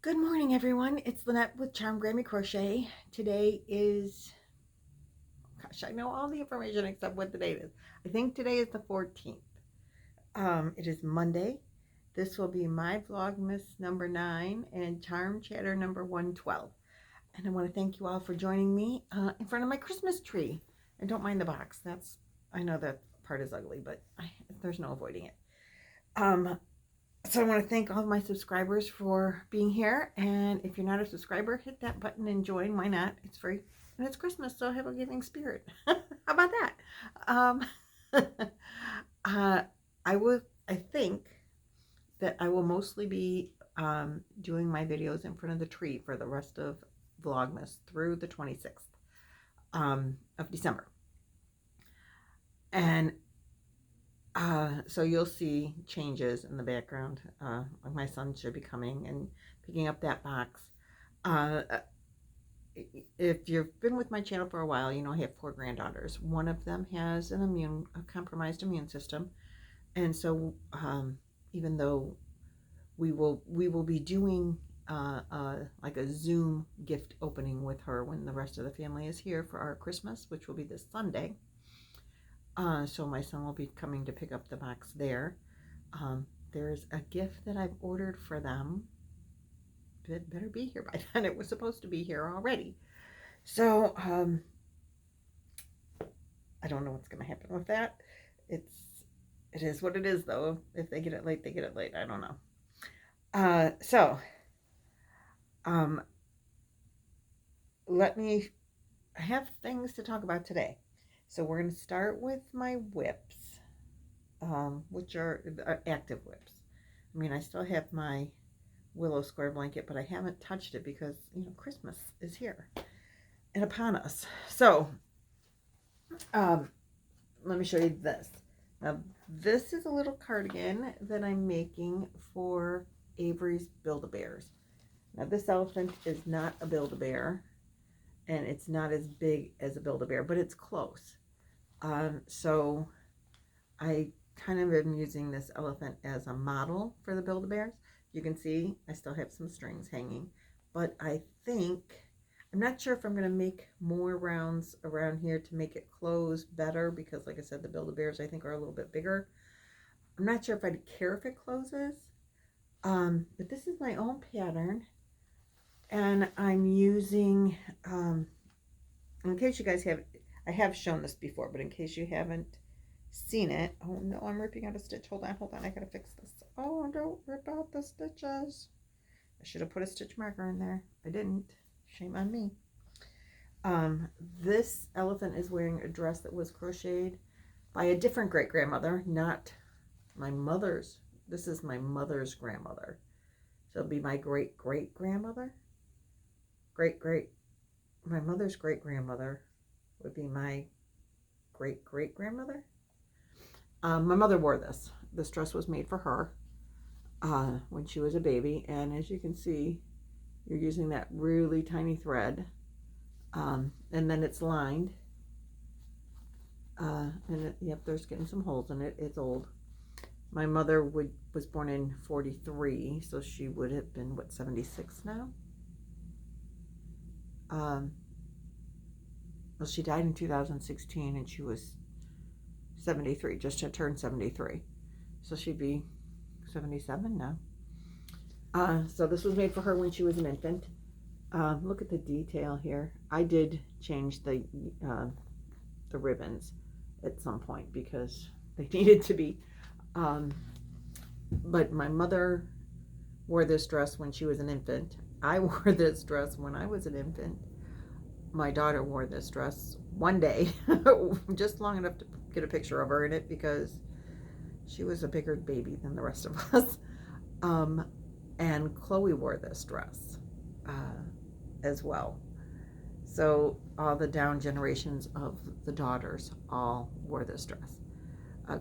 Good morning, everyone. It's Lynette with Charmed Grammy Crochet. Today is, gosh, I know all the information except what the date is. I think today is the 14th. It is Monday. This will be my vlogmas number 9 and Charm Chatter number 112. And I want to thank you all for joining me in front of my Christmas tree. And don't mind the box. I know that part is ugly, but there's no avoiding it. So I want to thank all of my subscribers for being here. And if you're not a subscriber, hit that button and join. Why not? It's free. And it's Christmas, so have a giving spirit. How about that? I think that I will mostly be doing my videos in front of the tree for the rest of Vlogmas through the 26th of December. And so you'll see changes in the background. My son should be coming and picking up that box. If you've been with my channel for a while, you know I have 4 granddaughters. One of them has a compromised immune system, and so even though we will be doing like a Zoom gift opening with her when the rest of the family is here for our Christmas, which will be this Sunday. So my son will be coming to pick up the box there. There's a gift that I've ordered for them. It better be here by then. It was supposed to be here already. So I don't know what's going to happen with that. It is what it is, though. If they get it late, they get it late. I don't know. I have things to talk about today. So we're going to start with my whips, which are active whips. I mean, I still have my willow square blanket, but I haven't touched it because, you know, Christmas is here and upon us. So let me show you this. Now, this is a little cardigan that I'm making for Avery's Build-A-Bears. Now, this elephant is not a Build-A-Bear, and it's not as big as a Build-A-Bear, but it's close. So I kind of am using this elephant as a model for the Build-A-Bears. You can see I still have some strings hanging, but I think, I'm not sure if I'm going to make more rounds around here to make it close better, because like I said, the Build-A-Bears I think are a little bit bigger. I'm not sure if I'd care if it closes, but this is my own pattern, and I'm using, in case you guys I have shown this before, but in case you haven't seen it, oh no, I'm ripping out a stitch. Hold on, I gotta fix this. Oh, don't rip out the stitches. I should have put a stitch marker in there. I didn't. Shame on me. This elephant is wearing a dress that was crocheted by a different great-grandmother, not my mother's. This is my mother's grandmother. So it'll be my great-great-grandmother. My mother's great-grandmother would be my great-great-grandmother. My mother wore this. This dress was made for her when she was a baby, and as you can see, you're using that really tiny thread, and then it's lined, and yep, there's getting some holes in it. It's old. My mother was born in 43, so she would have been, what, 76 now? Well, she died in 2016, and she was 73, just had turned 73. So she'd be 77 now. So this was made for her when she was an infant. Look at the detail here. I did change the ribbons at some point because they needed to be. But my mother wore this dress when she was an infant. I wore this dress when I was an infant. My daughter wore this dress one day, just long enough to get a picture of her in it because she was a bigger baby than the rest of us. And Chloe wore this dress as well. So all the down generations of the daughters all wore this dress.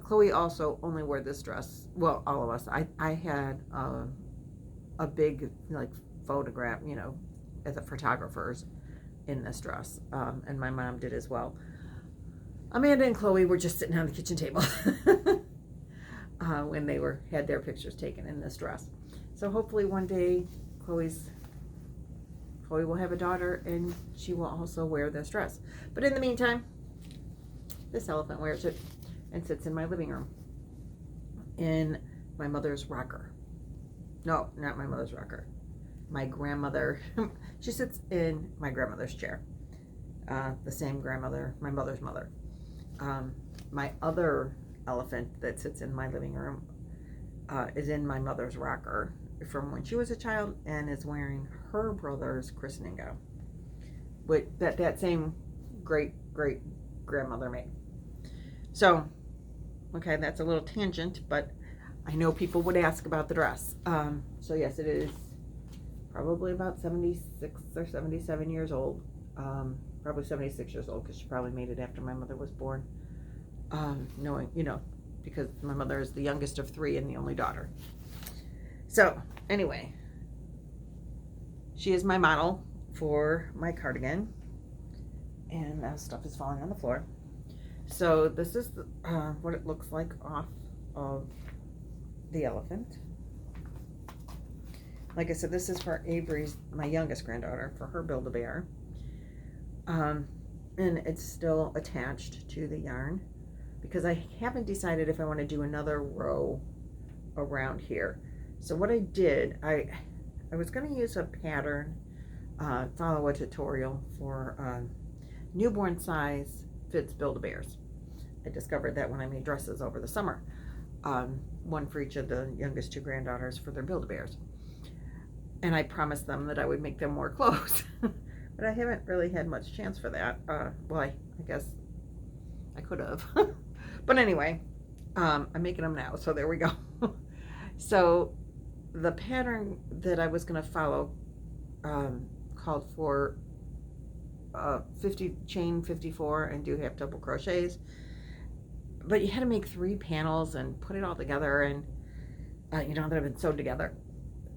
Chloe also only wore this dress, well, all of us. I had a big, like, photograph, you know, as a photographer's in this dress, and my mom did as well. Amanda and Chloe were just sitting on the kitchen table when they had their pictures taken in this dress. So hopefully one day Chloe's Chloe will have a daughter, and she will also wear this dress. But in the meantime, this elephant wears it and sits in my living room in my mother's rocker. No, not my mother's rocker. My grandmother, she sits in my grandmother's chair. The same grandmother, my mother's mother. My other elephant that sits in my living room is in my mother's rocker from when she was a child and is wearing her brother's christening gown, which that same great grandmother made. So, okay, that's a little tangent, but I know people would ask about the dress. So yes, it is probably about 76 or 77 years old. Probably 76 years old, because she probably made it after my mother was born. Knowing, because my mother is the youngest of 3 and the only daughter. So anyway, she is my model for my cardigan, and stuff is falling on the floor. So this is what it looks like off of the elephant. Like I said, this is for Avery's, my youngest granddaughter, for her Build-A-Bear. And it's still attached to the yarn, because I haven't decided if I want to do another row around here. So what I did, I was going to use a pattern, follow a tutorial for newborn size fits Build-A-Bears. I discovered that when I made dresses over the summer. One for each of the youngest 2 granddaughters for their Build-A-Bears. And I promised them that I would make them more clothes. But I haven't really had much chance for that. Well, I guess I could have. But anyway, I'm making them now, so there we go. So the pattern that I was going to follow called for chain 54 and do half double crochets. But you had to make 3 panels and put it all together, and that have been sewed together.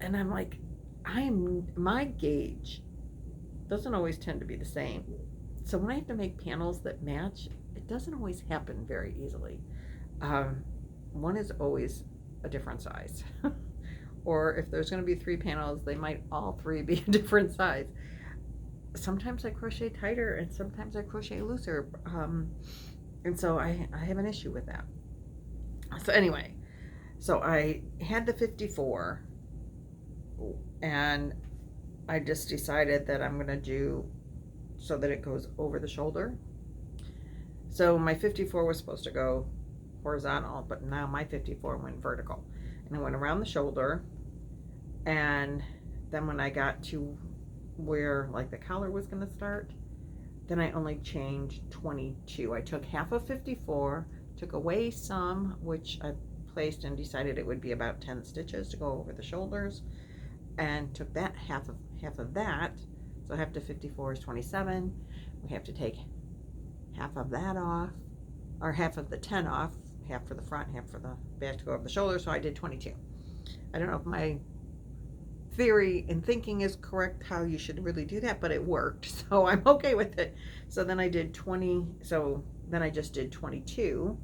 And I'm like, my gauge doesn't always tend to be the same. So when I have to make panels that match, it doesn't always happen very easily. One is always a different size. Or if there's going to be 3 panels, they might all 3 be a different size. Sometimes I crochet tighter and sometimes I crochet looser. And so I have an issue with that. So anyway, so I had the 54, and I just decided that I'm going to do so that it goes over the shoulder. So my 54 was supposed to go horizontal, but now my 54 went vertical. And I went around the shoulder, and then when I got to where like the collar was going to start, then I only changed 22. I took half of 54, took away some, which I placed and decided it would be about 10 stitches to go over the shoulders, and took that half of that. So half to 54 is 27. We have to take half of that off, or half of the 10 off, half for the front, half for the back to go over the shoulder. So I did 22. I don't know if my theory and thinking is correct how you should really do that, but it worked, so I'm okay with it. So then I did 20, so then I just did 22.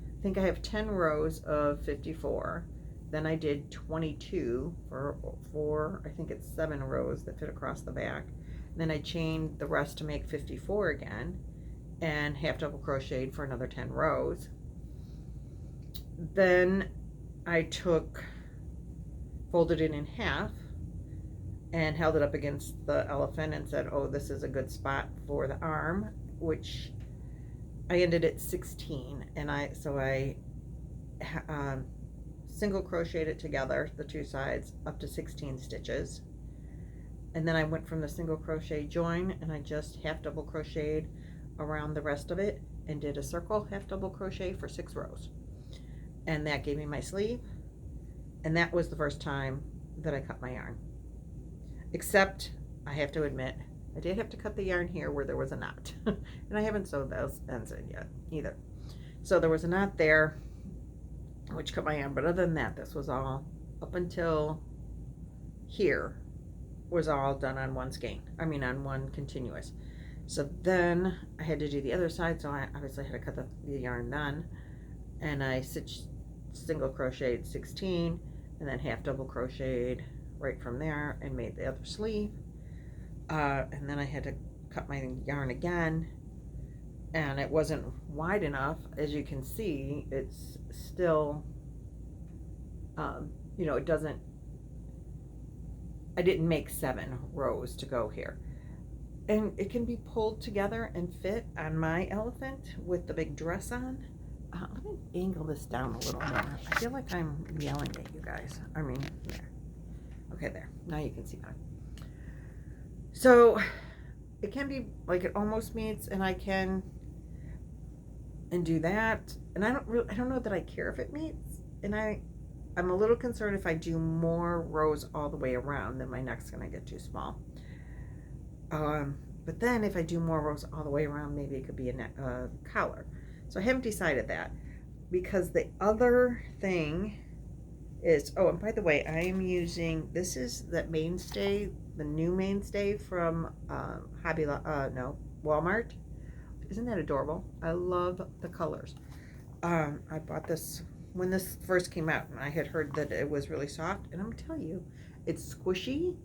I think I have 10 rows of 54. Then I did 22 for I think it's 7 rows that fit across the back. Then I chained the rest to make 54 again, and half double crocheted for another 10 rows. Then I folded it in half and held it up against the elephant and said, oh, this is a good spot for the arm, which I ended at 16. And I single crocheted it together, the 2 sides, up to 16 stitches. And then I went from the single crochet join, and I just half double crocheted around the rest of it and did a circle half double crochet for 6 rows. And that gave me my sleeve. And that was the first time that I cut my yarn. Except, I have to admit, I did have to cut the yarn here where there was a knot. And I haven't sewed those ends in yet, either. So there was a knot there, which cut my yarn. But other than that, this was all, up until here, was all done on one skein. I mean, on one continuous. So then, I had to do the other side, so I obviously had to cut the yarn then. And I single crocheted 16, and then half double crocheted right from there and made the other sleeve. And then I had to cut my yarn again, and it wasn't wide enough. As you can see, it's still, you know, it doesn't, I didn't make 7 rows to go here. And it can be pulled together and fit on my elephant with the big dress on. Let me angle this down a little more. I feel like I'm yelling at you guys. I mean, there. Okay, there. Now you can see better. So it can be like it almost meets, and I can do that. And I don't know that I care if it meets. And I'm a little concerned if I do more rows all the way around, then my neck's gonna get too small. But then if I do more rows all the way around, maybe it could be a collar. So I haven't decided that, because the other thing is, oh, and by the way, I am using, this is that mainstay, the new mainstay from Walmart. Isn't that adorable? I love the colors. I bought this when this first came out, and I had heard that it was really soft, and I'm gonna tell you, it's squishy,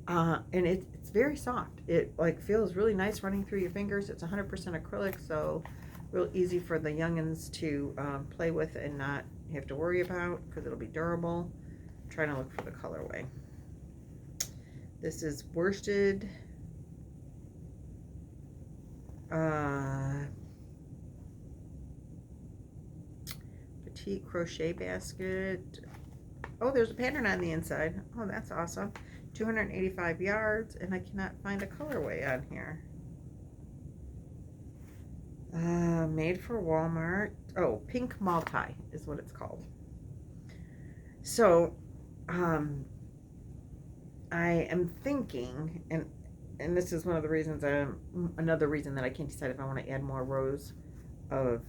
and it's very soft. It like feels really nice running through your fingers. It's 100% acrylic, so real easy for the youngins to play with and not have to worry about, because it'll be durable. I'm trying to look for the colorway. This is worsted petite crochet basket. Oh, there's a pattern on the inside. Oh, that's awesome. 285 yards, and I cannot find a colorway on here. Made for Walmart. Oh, pink multi is what it's called. So I am thinking, and this is one of the reasons, another reason that I can't decide if I want to add more rows of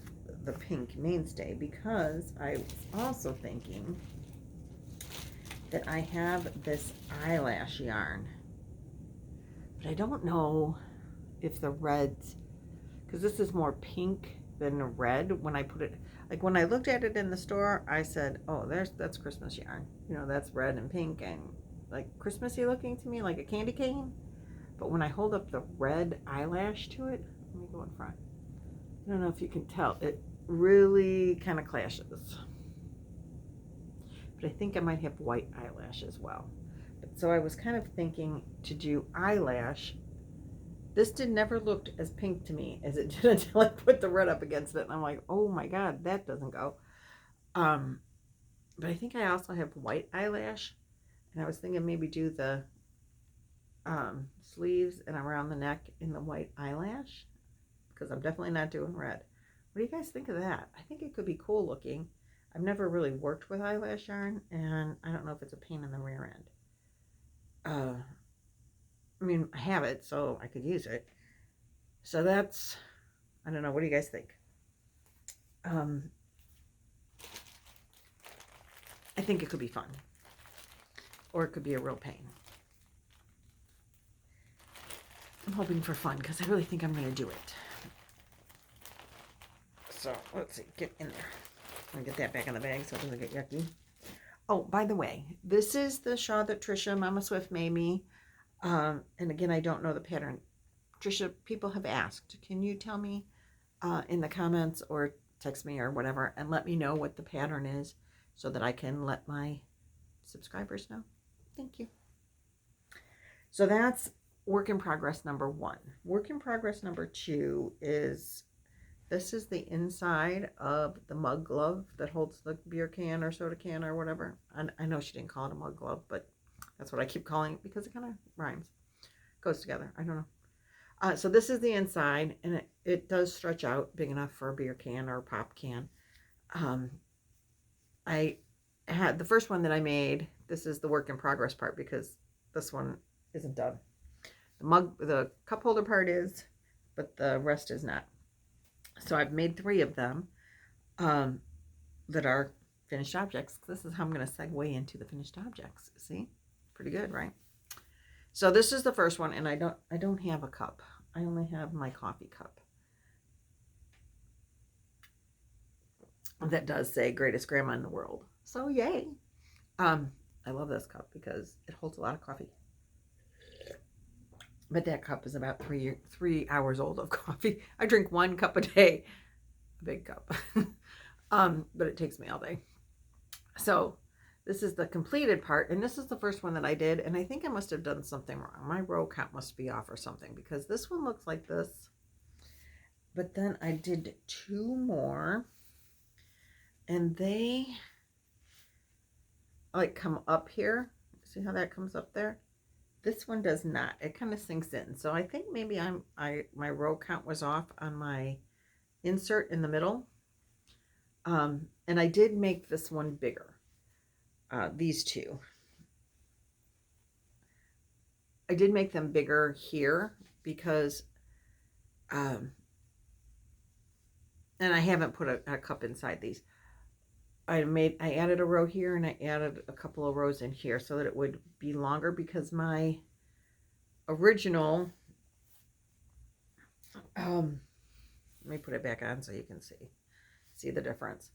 the pink mainstay, because I was also thinking that I have this eyelash yarn, but I don't know if the reds, because this is more pink than red. When I put it, like when I looked at it in the store, I said, oh, that's Christmas yarn, you know, that's red and pink and like Christmassy looking to me, like a candy cane. But when I hold up the red eyelash to it, let me go in front, I don't know if you can tell, it really kind of clashes. But I think I might have white eyelash as well. But so I was kind of thinking to do eyelash. This never looked as pink to me as it did until I put the red up against it, and I'm like, oh my god, that doesn't go. But I think I also have white eyelash, and I was thinking maybe do the sleeves and around the neck in the white eyelash, because I'm definitely not doing red. What do you guys think of that? I think it could be cool looking. I've never really worked with eyelash yarn, and I don't know if it's a pain in the rear end. I mean, I have it, so I could use it. So that's, I don't know, what do you guys think? I think it could be fun, or it could be a real pain. I'm hoping for fun, because I really think I'm going to do it. So, let's see, get in there. I'm going to get that back in the bag so it doesn't get yucky. Oh, by the way, this is the shawl that Trisha, Mama Swift, made me. And again, I don't know the pattern. Trisha, people have asked, can you tell me in the comments or text me or whatever and let me know what the pattern is so that I can let my subscribers know? Thank you. So that's work in progress number 1. Work in progress number 2 is, this is the inside of the mug glove that holds the beer can or soda can or whatever. I know she didn't call it a mug glove, but that's what I keep calling it because it kind of rhymes. Goes together. I don't know. So this is the inside, and it does stretch out big enough for a beer can or a pop can. I had the first one that I made. This is the work in progress part because this one isn't done. The cup holder part is, but the rest is not. So I've made 3 of them that are finished objects. This is how I'm going to segue into the finished objects. See? Pretty good, right? So this is the first one, and I don't have a cup. I only have my coffee cup. That does say greatest grandma in the world. So yay. I love this cup because it holds a lot of coffee. But that cup is about 3 hours old of coffee. I drink 1 cup a day, a big cup. But it takes me all day. So this is the completed part, and this is the first one that I did, and I think I must have done something wrong. My row count must be off or something, because this one looks like this. But then I did 2 more, and they like come up here. See how that comes up there? This one does not. It kind of sinks in. So I think maybe my row count was off on my insert in the middle. And I did make this one bigger. These 2. I did make them bigger here because, and I haven't put a cup inside these. I added a row here, and I added a couple of rows in here so that it would be longer, because my original, let me put it back on so you can see the difference.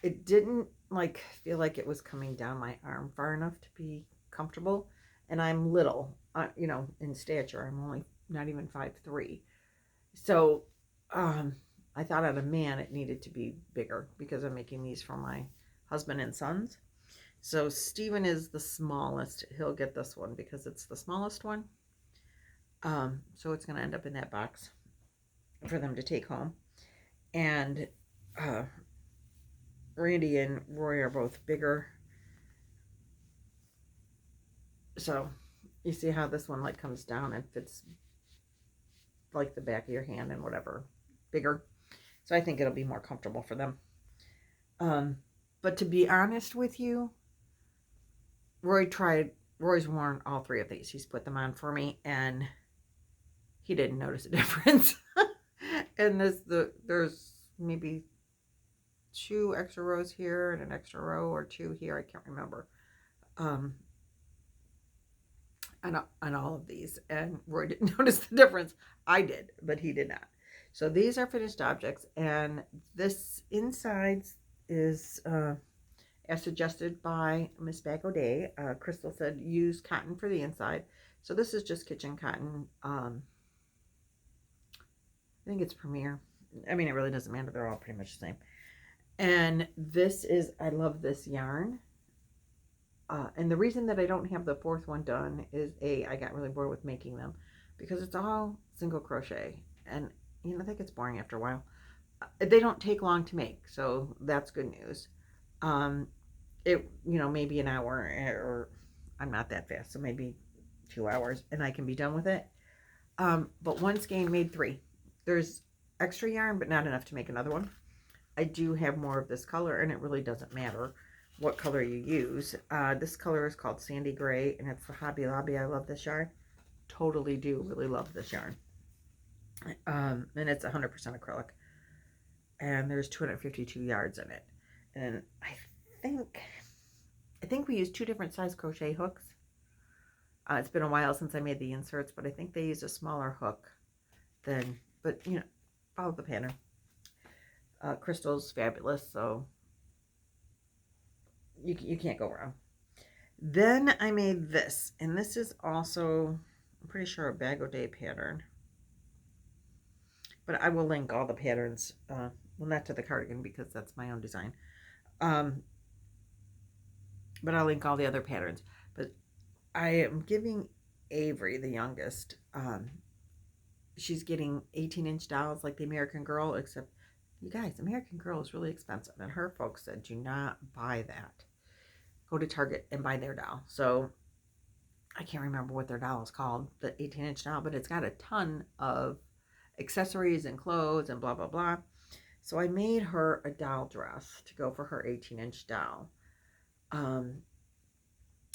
It didn't like feel like it was coming down my arm far enough to be comfortable, and I'm little, you know, in stature. I'm only not even 5'3". So I thought at a man it needed to be bigger, because I'm making these for my husband and sons. So Steven is the smallest. He'll get this one because it's the smallest one. So it's going to end up in that box for them to take home. And Randy and Roy are both bigger. So you see how this one like comes down and fits like the back of your hand and whatever, bigger. So I think it'll be more comfortable for them. But to be honest with you, Roy's worn all 3 of these. He's put them on for me, and he didn't notice a difference. And there's maybe 2 extra rows here and an extra row or 2 here. I can't remember. On all of these, and Roy didn't notice the difference. I did, but he did not. So these are finished objects, and this inside is as suggested by Miss Bag O'Day. Crystal said use cotton for the inside. So this is just kitchen cotton. I think it's Premier. I mean, it really doesn't matter. They're all pretty much the same. And this is, I love this yarn. And the reason that I don't have the 4th one done is I got really bored with making them, because it's all single crochet, and you know, I think it's boring after a while. They don't take long to make, so that's good news. You know, maybe an hour, or I'm not that fast, so maybe 2 hours, and I can be done with it. But one skein made 3. There's extra yarn, but not enough to make another one. I do have more of this color, and it really doesn't matter what color you use. This color is called Sandy Gray, and it's the Hobby Lobby. I love this yarn. Totally do really love this yarn. And it's 100% acrylic. And there's 252 yards in it. And I think we use 2 different size crochet hooks. It's been a while since I made the inserts, but I think they use a smaller hook than, but you know, follow the pattern. Crystal's fabulous, so you can't go wrong. Then I made this, and this is also, I'm pretty sure, a Bag O'Day pattern. But I will link all the patterns, well, not to the cardigan because that's my own design. But I'll link all the other patterns. But I am giving Avery, the youngest, she's getting 18-inch dolls like the American Girl, except, you guys, American Girl is really expensive. And her folks said, do not buy that. Go to Target and buy their doll. So I can't remember what their doll is called, the 18-inch doll, but it's got a ton of accessories and clothes and blah, blah, blah. So I made her a doll dress to go for her 18-inch doll. And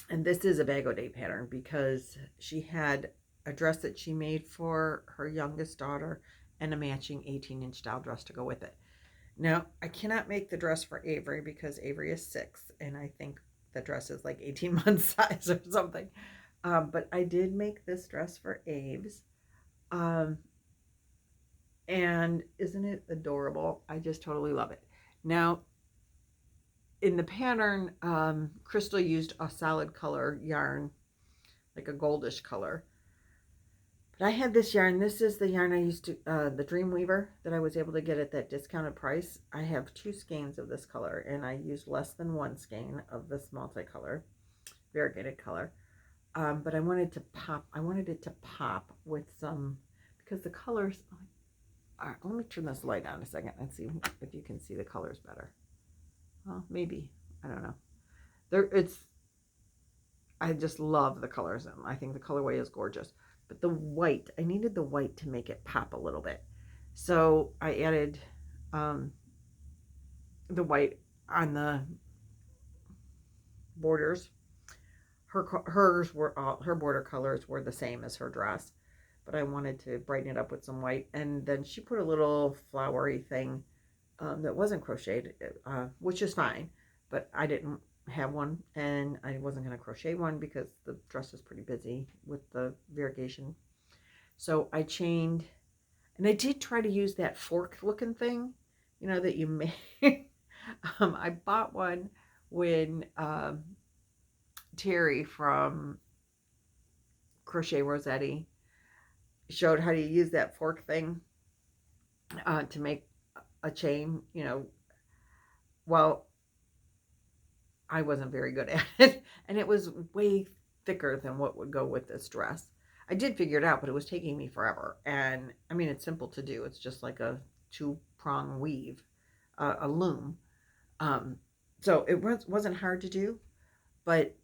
this is a Bag O'Day pattern because she had a dress that she made for her youngest daughter and a matching 18-inch doll dress to go with it. Now, I cannot make the dress for Avery because Avery is 6, and I think the dress is like 18 months size or something. But I did make this dress for Abe's. And isn't it adorable? I just totally love it. Now, in the pattern, Crystal used a solid color yarn, like a goldish color. But I had this yarn. This is the yarn I used to, the Dreamweaver that I was able to get at that discounted price. I have 2 skeins of this color, and I used less than 1 skein of this multicolor, variegated color. But I wanted it to pop with some, because the colors, let me turn this light on a second and see if you can see the colors better. Well, maybe, I don't know. I just love the colors in them. I think the colorway is gorgeous. But the white, I needed the white to make it pop a little bit. So I added the white on the borders. Her border colors were the same as her dress, but I wanted to brighten it up with some white. And then she put a little flowery thing that wasn't crocheted, which is fine, but I didn't have one, and I wasn't going to crochet one because the dress is pretty busy with the variegation. So I chained, and I did try to use that fork looking thing, you know, that you make. I bought one when Terry from Crochet Rossetti showed how to use that fork thing to make a chain, you know. Well, I wasn't very good at it, and it was way thicker than what would go with this dress. I did figure it out, but it was taking me forever. And I mean, it's simple to do. It's just like a 2-prong weave, a loom. So it wasn't hard to do, but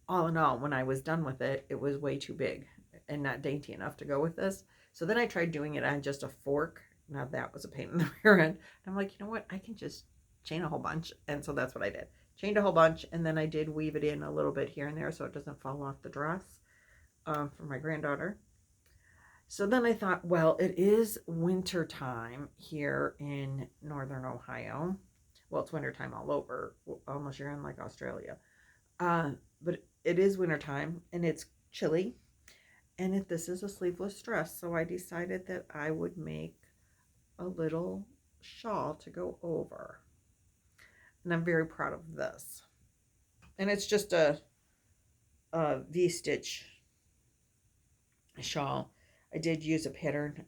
all in all, when I was done with it, it was way too big and not dainty enough to go with this. So then I tried doing it on just a fork. Now that was a pain in the rear end. I'm like, you know what? I can just chain a whole bunch. And so that's what I did. Chained a whole bunch, and then I did weave it in a little bit here and there so it doesn't fall off the dress for my granddaughter. So then I thought, well, it is winter time here in northern Ohio. Well, it's winter time all over, unless you're in like Australia. But it is winter time, and it's chilly, and this is a sleeveless dress, so I decided that I would make a little shawl to go over. And I'm very proud of this. And it's just a V-stitch shawl. I did use a pattern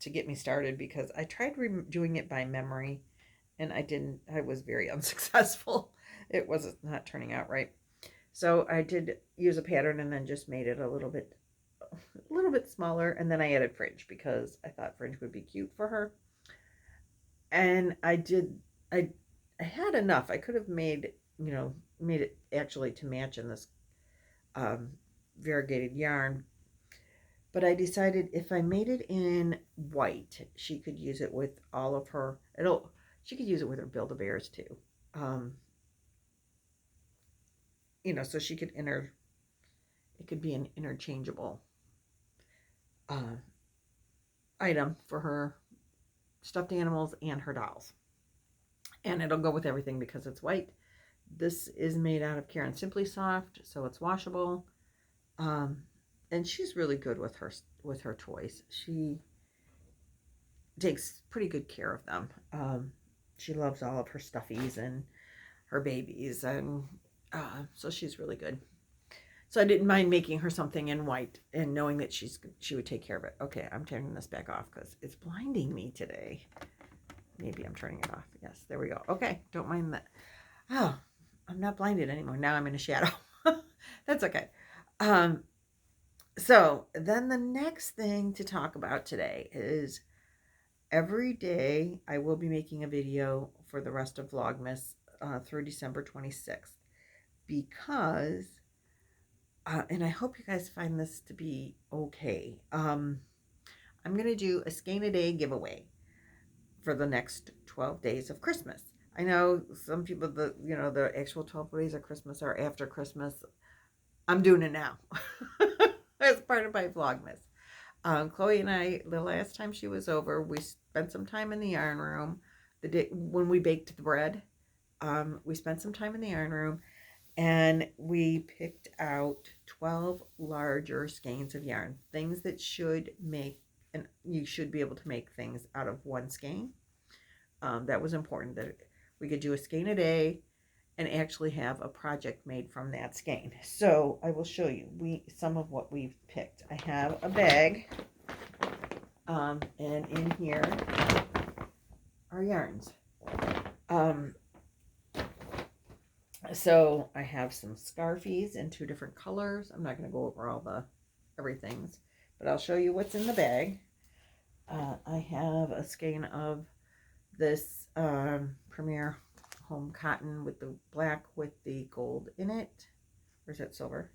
to get me started because I tried doing it by memory, and I was very unsuccessful. It was not turning out right. So I did use a pattern and then just made it a little bit smaller, and then I added fringe because I thought fringe would be cute for her. And I had enough. I could have made it actually to match in this variegated yarn, but I decided if I made it in white, she could use it with all of her. She could use it with her Build-A-Bears too. So she could it could be an interchangeable item for her stuffed animals and her dolls. And it'll go with everything because it's white. This is made out of Caron Simply Soft, so it's washable. And she's really good with her toys. She takes pretty good care of them. She loves all of her stuffies and her babies, and so she's really good. So I didn't mind making her something in white and knowing that she would take care of it. Okay, I'm turning this back off because it's blinding me today. Maybe I'm turning it off. Yes, there we go. Okay, don't mind that. Oh, I'm not blinded anymore. Now I'm in a shadow. That's okay. So then the next thing to talk about today is every day I will be making a video for the rest of Vlogmas through December 26th because, and I hope you guys find this to be okay. I'm going to do a skein a day giveaway for the next 12 days of Christmas. I know some people, the actual 12 days of Christmas are after Christmas. I'm doing it now as part of my Vlogmas. Chloe and I, the last time she was over, we spent some time in the yarn room. The day when we baked the bread, we spent some time in the yarn room, and we picked out 12 larger skeins of yarn, things that should make, and you should be able to make things out of one skein. That was important, that we could do a skein a day, and actually have a project made from that skein. So I will show you some of what we've picked. I have a bag, and in here are yarns. So I have some scarfies in 2 different colors. I'm not going to go over all the everythings, but I'll show you what's in the bag. I have a skein of this Premier Home Cotton with the black with the gold in it. Or is that silver?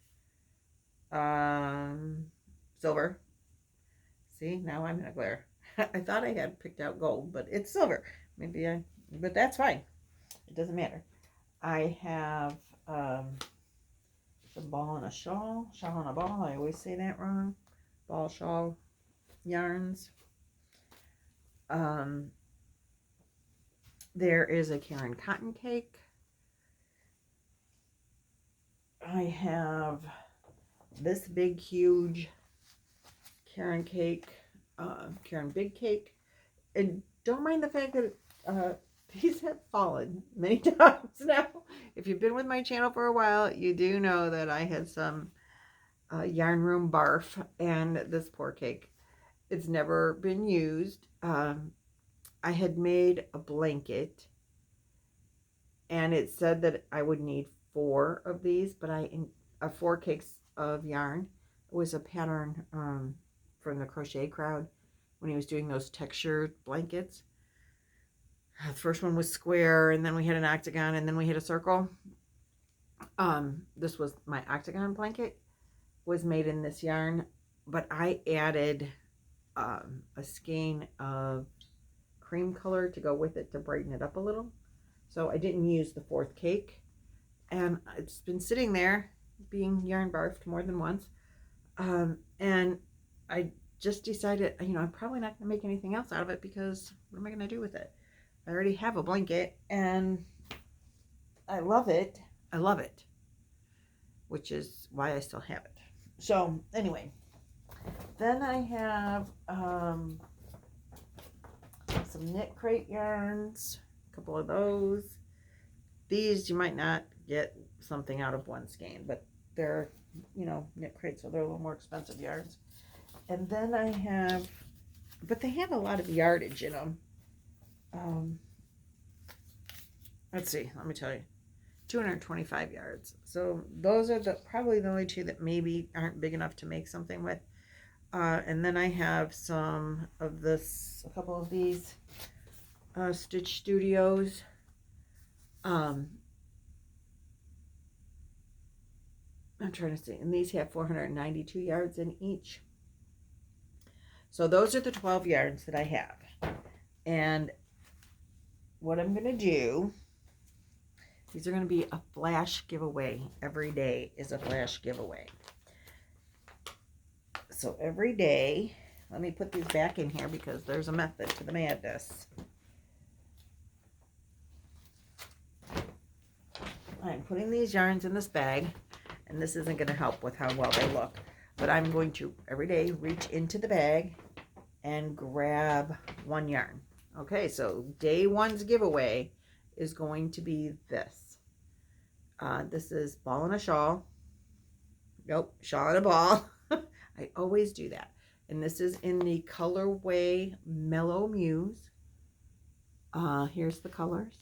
Silver. See, now I'm in a glare. I thought I had picked out gold, but it's silver. But that's fine. It doesn't matter. I have the ball and a shawl. Shawl and a ball. I always say that wrong. Ball, shawl, yarns. There is a Karen cotton cake. I have this big, huge Karen cake, Karen big cake. And don't mind the fact that these have fallen many times now. If you've been with my channel for a while, you do know that I had some yarn room barf and this poor cake. It's never been used. I had made a blanket, and it said that I would need 4 of these, but 4 cakes of yarn. It was a pattern from the crochet crowd when he was doing those textured blankets. The first one was square, and then we had an octagon, and then we had a circle. This was my octagon blanket, was made in this yarn, but I added a skein of cream color to go with it to brighten it up a little. So I didn't use the 4th cake, and it's been sitting there being yarn barfed more than once. And I just decided, I'm probably not going to make anything else out of it, because what am I going to do with it? I already have a blanket, and I love it. I love it, which is why I still have it. So anyway, then I have some knit crate yarns, a couple of those. These you might not get something out of one skein, but they're, knit crates, so they're a little more expensive yarns. And then I have, but they have a lot of yardage in them. Let's see, let me tell you, 225 yards. So those are probably the only 2 that maybe aren't big enough to make something with. And then I have some of this, a couple of these Stitch Studios. I'm trying to see, and these have 492 yards in each. So those are the 12 yards that I have. And what I'm going to do, these are going to be a flash giveaway. Every day is a flash giveaway. So every day, let me put these back in here because there's a method to the madness. I'm putting these yarns in this bag, and this isn't going to help with how well they look, but I'm going to every day reach into the bag and grab 1 yarn. Okay, so day 1's giveaway is going to be this. This is ball and a shawl. Nope, shawl and a ball. I always do that. And this is in the colorway Mellow Muse. Here's the colors.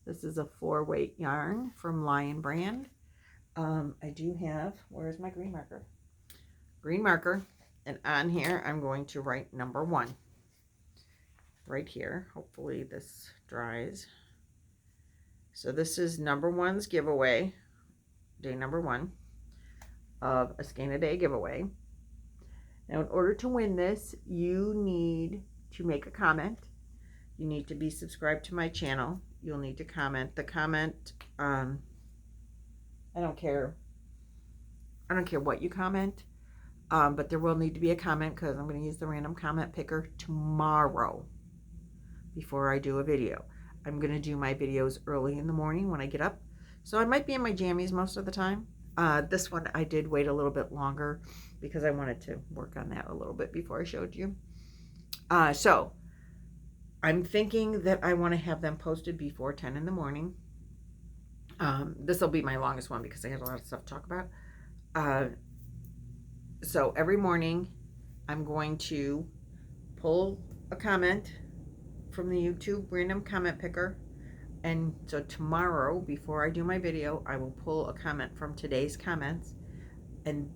This is a 4-weight yarn from Lion Brand. I do have, where's my green marker? Green marker. And on here, I'm going to write number 1. Right here. Hopefully this dries. So this is number 1's giveaway. Day number 1 of a skein a day giveaway. Now, in order to win this, you need to make a comment. You need to be subscribed to my channel. You'll need to comment. The comment, I don't care what you comment, but there will need to be a comment because I'm going to use the random comment picker tomorrow before I do a video. I'm going to do my videos early in the morning when I get up. So I might be in my jammies most of the time. This one I did wait a little bit longer because I wanted to work on that a little bit before I showed you. So I'm thinking that I want to have them posted before 10 in the morning. This will be my longest one because I had a lot of stuff to talk about. So every morning I'm going to pull a comment from the YouTube random comment picker. And so tomorrow, before I do my video, I will pull a comment from today's comments. And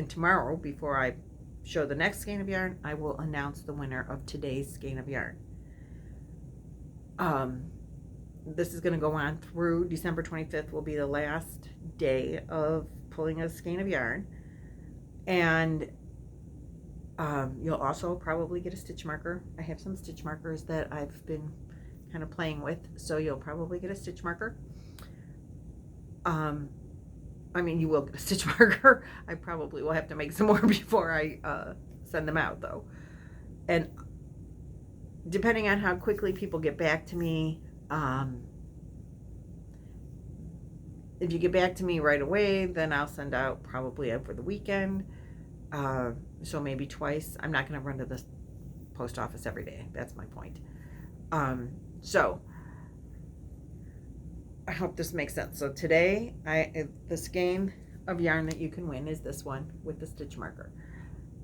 tomorrow, before I show the next skein of yarn, I will announce the winner of today's skein of yarn. This is going to go on through December 25th will be the last day of pulling a skein of yarn. And you'll also probably get a stitch marker. I have some stitch markers that I've been kind of playing with, so you'll probably get a stitch marker. I mean, you will get a stitch marker. I probably will have to make some more before I send them out, though. And depending on how quickly people get back to me, if you get back to me right away, then I'll send out probably over the weekend. So maybe twice. I'm not going to run to the post office every day. That's my point. So I hope this makes sense. So today, the skein of yarn that you can win is this one with the stitch marker.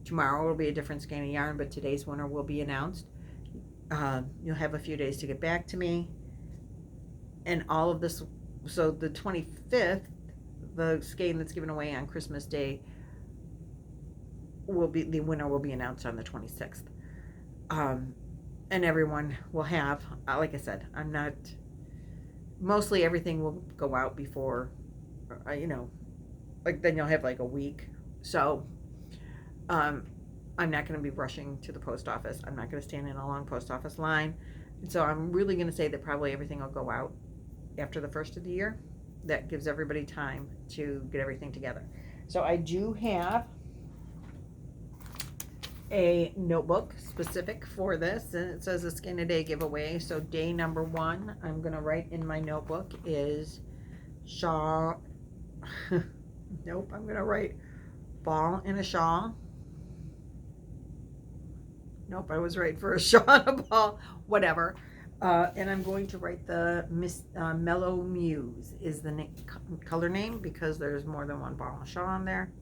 Tomorrow will be a different skein of yarn, but today's winner will be announced. You'll have a few days to get back to me. And all of this, so the 25th, the skein that's given away on Christmas Day, the winner will be announced on the 26th. And everyone will have, like I said, mostly everything will go out before, like then you'll have like a week. So I'm not going to be rushing to the post office. I'm not going to stand in a long post office line. And so I'm really going to say that probably everything will go out after the first of the year. That gives everybody time to get everything together. So I do have a notebook specific for this, and it says a skein a day giveaway. So day number 1, I'm going to write in my notebook is shawl. Nope, I'm going to write ball in a shawl. Nope, I was right for a shawl and a ball, whatever. And I'm going to write the Mellow Muse is the color name, because there's more than one ball and shawl on there.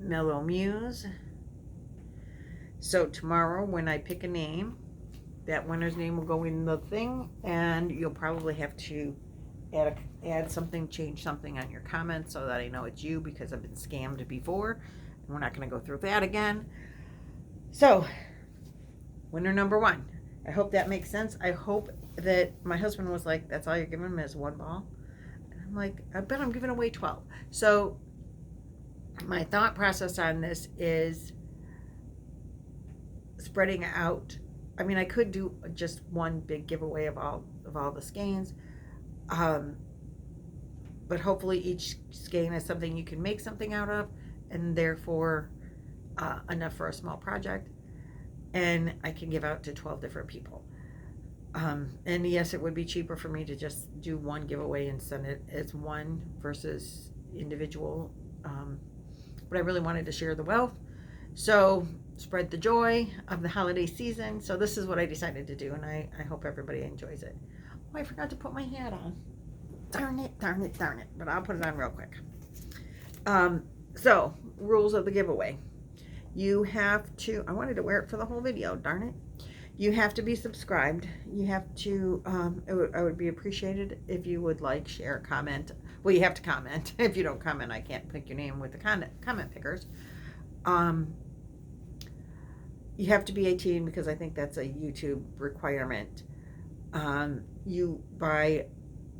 Mellow Muse. So tomorrow when I pick a name, that winner's name will go in the thing, and you'll probably have to add something, change something on your comments so that I know it's you, because I've been scammed before, and we're not going to go through that again. So winner number 1. I hope that makes sense. I hope that my husband was like, that's all you're giving him is one ball. And I'm like, I bet I'm giving away 12. So my thought process on this is spreading out. I mean, I could do just one big giveaway of all the skeins, but hopefully each skein is something you can make something out of, and therefore enough for a small project, and I can give out to 12 different people. And yes, it would be cheaper for me to just do one giveaway and send it as one versus individual. But I really wanted to share the wealth, so spread the joy of the holiday season. So this is what I decided to do, and I hope everybody enjoys it. Oh, I forgot to put my hat on. Darn it, darn it, darn it. But I'll put it on real quick. So, rules of the giveaway. You have to, I wanted to wear it for the whole video, darn it. You have to be subscribed. You have to, I would be appreciated if you would like, share, comment. Well, you have to comment. If you don't comment, I can't pick your name with the comment pickers. You have to be 18, because I think that's a YouTube requirement. By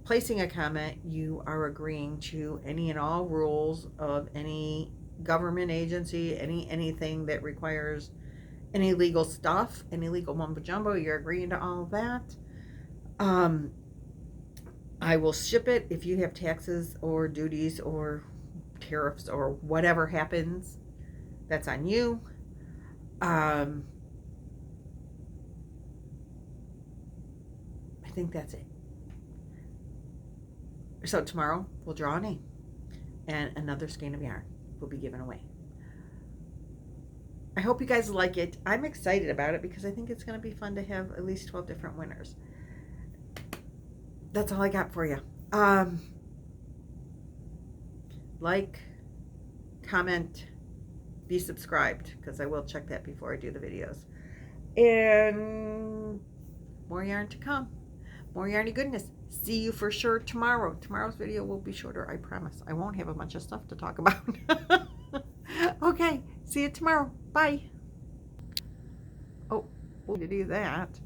placing a comment, you are agreeing to any and all rules of any government agency, anything that requires any legal stuff, any legal mumbo jumbo. You're agreeing to all of that. I will ship it if you have taxes or duties or tariffs or whatever happens. That's on you. I think that's it. So tomorrow we'll draw a name, and another skein of yarn will be given away. I hope you guys like it. I'm excited about it because I think it's going to be fun to have at least 12 different winners. That's all I got for you. Like, comment, be subscribed, because I will check that before I do the videos. And more yarn to come. More yarny goodness. See you for sure tomorrow. Tomorrow's video will be shorter, I promise. I won't have a bunch of stuff to talk about. Okay, see you tomorrow. Bye. Oh, we'll do that.